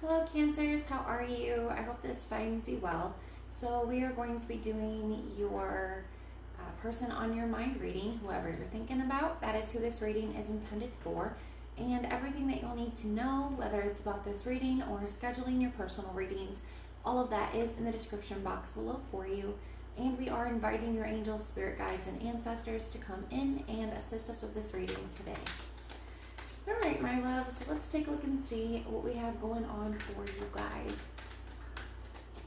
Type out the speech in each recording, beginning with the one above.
Hello Cancers, how are you? I hope this finds you well. So we are going to be doing your person on your mind reading, whoever you're thinking about. That is who this reading is intended for. And everything that you'll need to know, whether it's about this reading or scheduling your personal readings, all of that is in the description box below for you. And we are inviting your angels, spirit guides, and ancestors to come in and assist us with this reading today. All right, my loves, let's take a look and see what we have going on for you guys.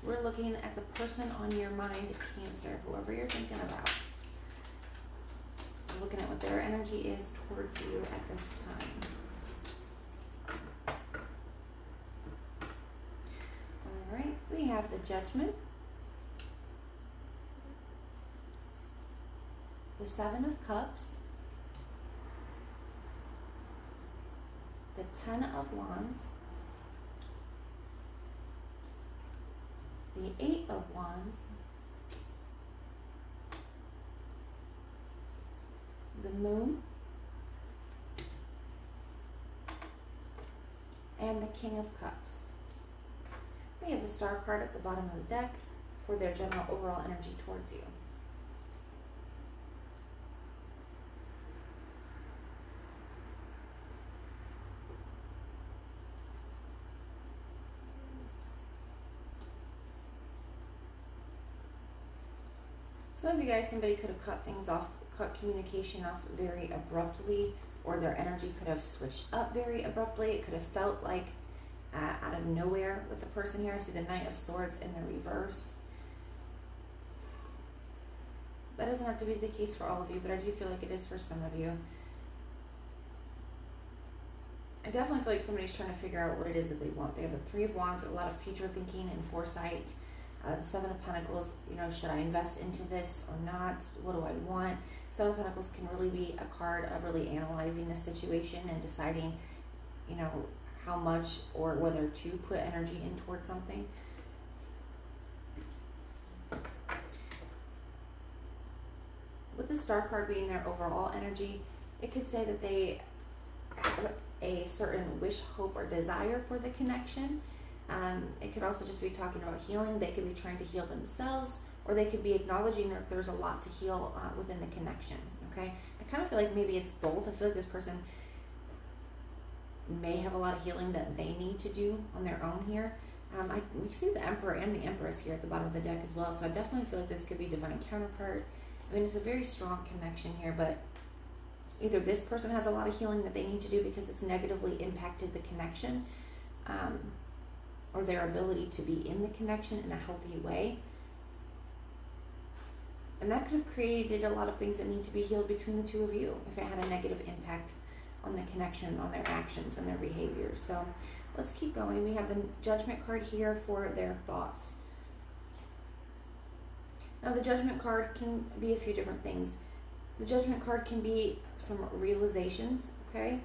We're looking at the person on your mind, Cancer, whoever you're thinking about. We're looking at what their energy is towards you at this time. All right, we have the Judgment, the Seven of Cups, the Ten of Wands, the Eight of Wands, the Moon, and the King of Cups. We have the Star card at the bottom of the deck for their general overall energy towards you. Some of you guys, somebody could have cut things off, cut communication off very abruptly, or their energy could have switched up very abruptly. It could have felt like out of nowhere with the person here. I see the Knight of Swords in the reverse. That doesn't have to be the case for all of you, but I do feel like it is for some of you. I definitely feel like somebody's trying to figure out what it is that they want. They have the Three of Wands, a lot of future thinking and foresight. The Seven of Pentacles, should I invest into this or not? What do I want? Seven of Pentacles can really be a card of really analyzing the situation and deciding, how much or whether to put energy in towards something. With the Star card being their overall energy, it could say that they have a certain wish, hope, or desire for the connection. It could also just be talking about healing. They could be trying to heal themselves, or they could be acknowledging that there's a lot to heal within the connection, okay? I kind of feel like maybe it's both. I feel like this person may have a lot of healing that they need to do on their own here. We see the Emperor and the Empress here at the bottom of the deck as well, so I definitely feel like this could be divine counterpart. I mean, it's a very strong connection here, but either this person has a lot of healing that they need to do because it's negatively impacted the connection, or their ability to be in the connection in a healthy way. And that could have created a lot of things that need to be healed between the two of you if it had a negative impact on the connection, on their actions and their behaviors. So let's keep going. We have the Judgment card here for their thoughts. Now the Judgment card can be a few different things. The Judgment card can be some realizations, okay?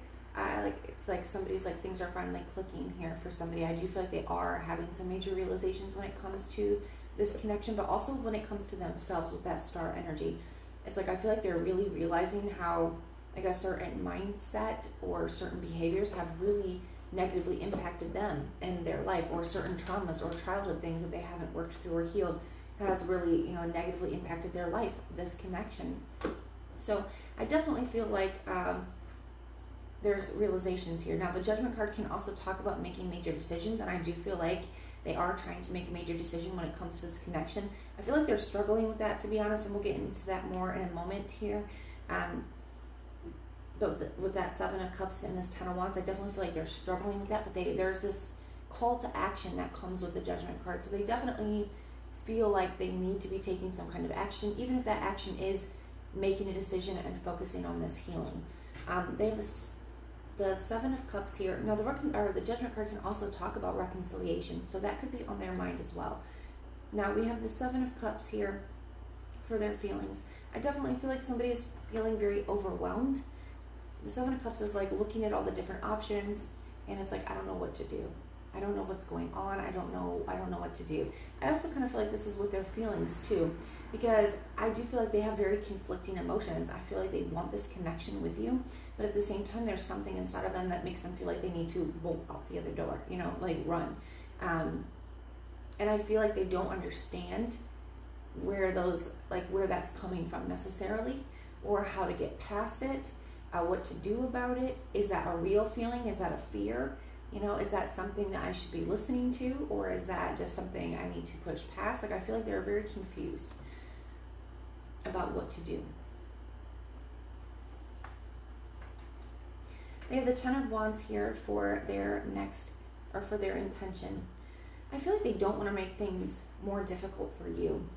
It's like somebody's like things are finally clicking here for somebody. I do feel like they are having some major realizations when it comes to this connection, but also when it comes to themselves with that Star energy. It's like I feel like they're really realizing how like a certain mindset or certain behaviors have really negatively impacted them in their life, or certain traumas or childhood things that they haven't worked through or healed has really negatively impacted their life, this connection. So I definitely feel like there's realizations here. Now the Judgment card can also talk about making major decisions, and I do feel like they are trying to make a major decision when it comes to this connection. I feel like they're struggling with that, to be honest, and we'll get into that more in a moment here. But with that Seven of Cups and this Ten of Wands, I definitely feel like they're struggling with that, but there's this call to action that comes with the Judgment card. So they definitely feel like they need to be taking some kind of action, even if that action is making a decision and focusing on this healing. They have the Seven of Cups here. Now the Judgment card can also talk about reconciliation, so that could be on their mind as well. Now we have the Seven of Cups here for their feelings. I definitely feel like somebody is feeling very overwhelmed. The Seven of Cups is like looking at all the different options, and it's like, I don't know what to do. I don't know what's going on. I don't know what to do. I also kind of feel like this is with their feelings too, because I do feel like they have very conflicting emotions. I feel like they want this connection with you, but at the same time, there's something inside of them that makes them feel like they need to bolt out the other door, like run. And I feel like they don't understand where that's coming from necessarily, or how to get past it, what to do about it. Is that a real feeling? Is that a fear? Is that something that I should be listening to, or is that just something I need to push past? Like, I feel like they're very confused about what to do. They have the Ten of Wands here for their intention. I feel like they don't want to make things more difficult for you.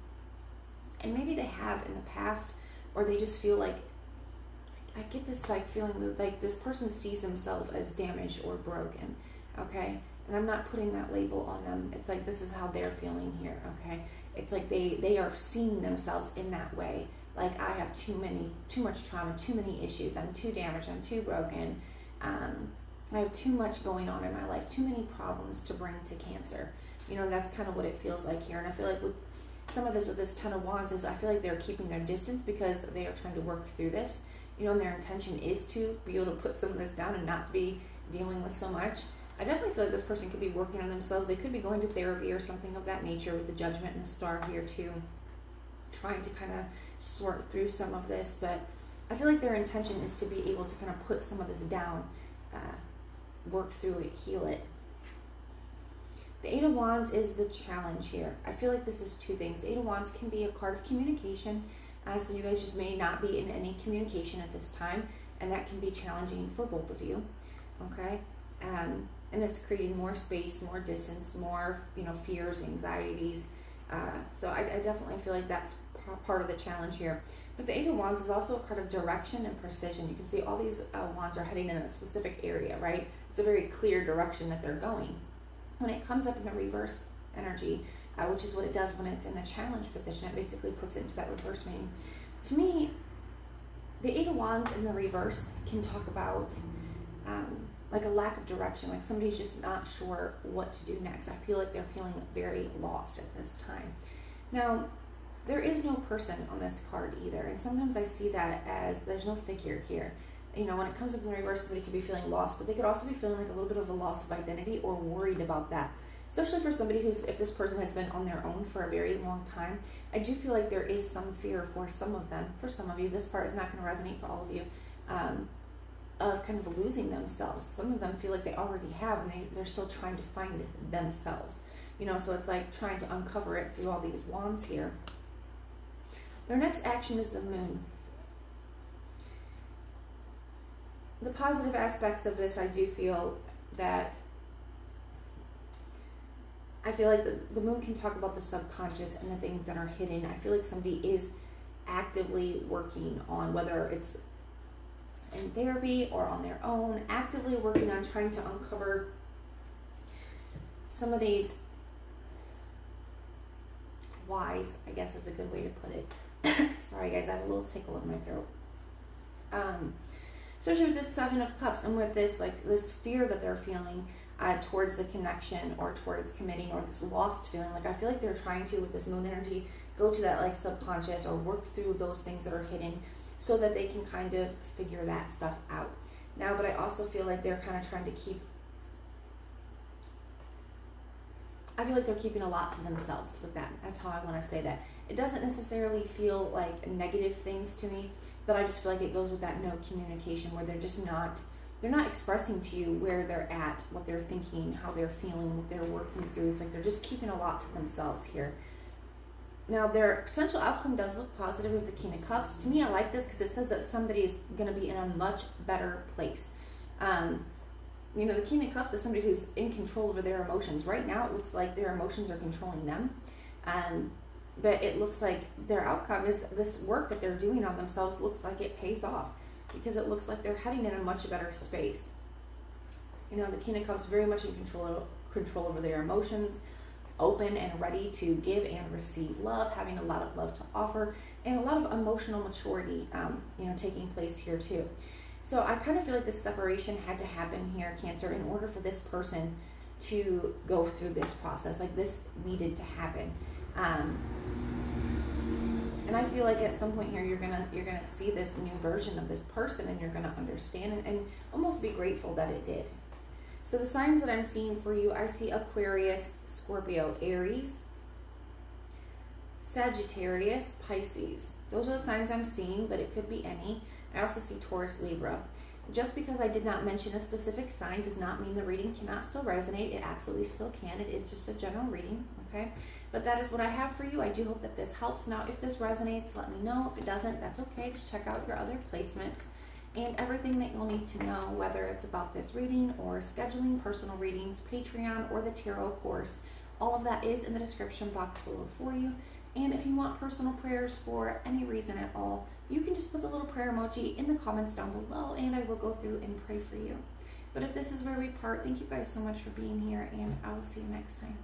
And maybe they have in the past, or they just feel like, I get this feeling like this person sees themselves as damaged or broken, okay? And I'm not putting that label on them. It's like, this is how they're feeling here, okay? It's like they are seeing themselves in that way. Like, I have too much trauma, too many issues. I'm too damaged. I'm too broken. I have too much going on in my life, too many problems to bring to Cancer. That's kind of what it feels like here. And I feel like with some of this, with this Ten of Wands, is I feel like they're keeping their distance because they are trying to work through this. And their intention is to be able to put some of this down and not to be dealing with so much. I definitely feel like this person could be working on themselves. They could be going to therapy or something of that nature, with the Judgment and the Star here too, trying to kind of sort through some of this. But I feel like their intention is to be able to kind of put some of this down, work through it, heal it. The Eight of Wands is the challenge here. I feel like this is two things. The Eight of Wands can be a card of communication. So you guys just may not be in any communication at this time, and that can be challenging for both of you, okay? And it's creating more space, more distance, more, fears, anxieties. So I definitely feel like that's part of the challenge here. But the Eight of Wands is also a card of direction and precision. You can see all these wands are heading in a specific area, right? It's a very clear direction that they're going. When it comes up in the reverse energy, which is what it does when it's in the challenge position, it basically puts it into that reverse meaning. To me, the Eight of Wands in the reverse can talk about like a lack of direction, like somebody's just not sure what to do next. I feel like they're feeling very lost at this time. Now, there is no person on this card either, and sometimes I see that as there's no figure here. When it comes up in the reverse, somebody could be feeling lost, but they could also be feeling like a little bit of a loss of identity or worried about that. Especially for somebody if this person has been on their own for a very long time, I do feel like there is some fear for some of them. For some of you, this part is not going to resonate for all of you, of kind of losing themselves. Some of them feel like they already have, and they're still trying to find themselves. So it's like trying to uncover it through all these wands here. Their next action is the Moon. The positive aspects of this, I do feel that the Moon can talk about the subconscious and the things that are hidden. I feel like somebody is actively working on, whether it's in therapy or on their own, actively working on trying to uncover some of these whys, I guess is a good way to put it. Sorry guys, I have a little tickle in my throat. Especially with this Seven of Cups and with this fear that they're feeling towards the connection or towards committing, or this lost feeling. Like, I feel like they're trying to, with this Moon energy, go to that subconscious or work through those things that are hidden so that they can kind of figure that stuff out. Now, but I also feel like they're kind of trying to I feel like they're keeping a lot to themselves with that. That's how I want to say that. It doesn't necessarily feel like negative things to me, but I just feel like it goes with that no communication, where they're not expressing to you where they're at, what they're thinking, how they're feeling, what they're working through. It's like they're just keeping a lot to themselves here. Now, their potential outcome does look positive with the King of Cups. To me, I like this because it says that somebody is going to be in a much better place. The King of Cups is somebody who's in control over their emotions. Right now, it looks like their emotions are controlling them. But it looks like their outcome is this work that they're doing on themselves looks like it pays off, because it looks like they're heading in a much better space. The King of Cups very much in control over their emotions, open and ready to give and receive love, having a lot of love to offer, and a lot of emotional maturity, taking place here too. So I kind of feel like this separation had to happen here, Cancer, in order for this person to go through this process. Like, this needed to happen. And I feel like at some point here, you're gonna see this new version of this person, and you're gonna understand and almost be grateful that it did. So the signs that I'm seeing for you, I see Aquarius, Scorpio, Aries, Sagittarius, Pisces. Those are the signs I'm seeing, but it could be any. I also see Taurus, Libra. Just because I did not mention a specific sign does not mean the reading cannot still resonate. It absolutely still can. It is just a general reading, okay? But that is what I have for you. I do hope that this helps. Now, if this resonates, let me know. If it doesn't, that's okay. Just check out your other placements and everything that you'll need to know, whether it's about this reading or scheduling personal readings, Patreon, or the tarot course. All of that is in the description box below for you. And if you want personal prayers for any reason at all, you can just put the little prayer emoji in the comments down below, and I will go through and pray for you. But if this is where we part, thank you guys so much for being here, and I will see you next time.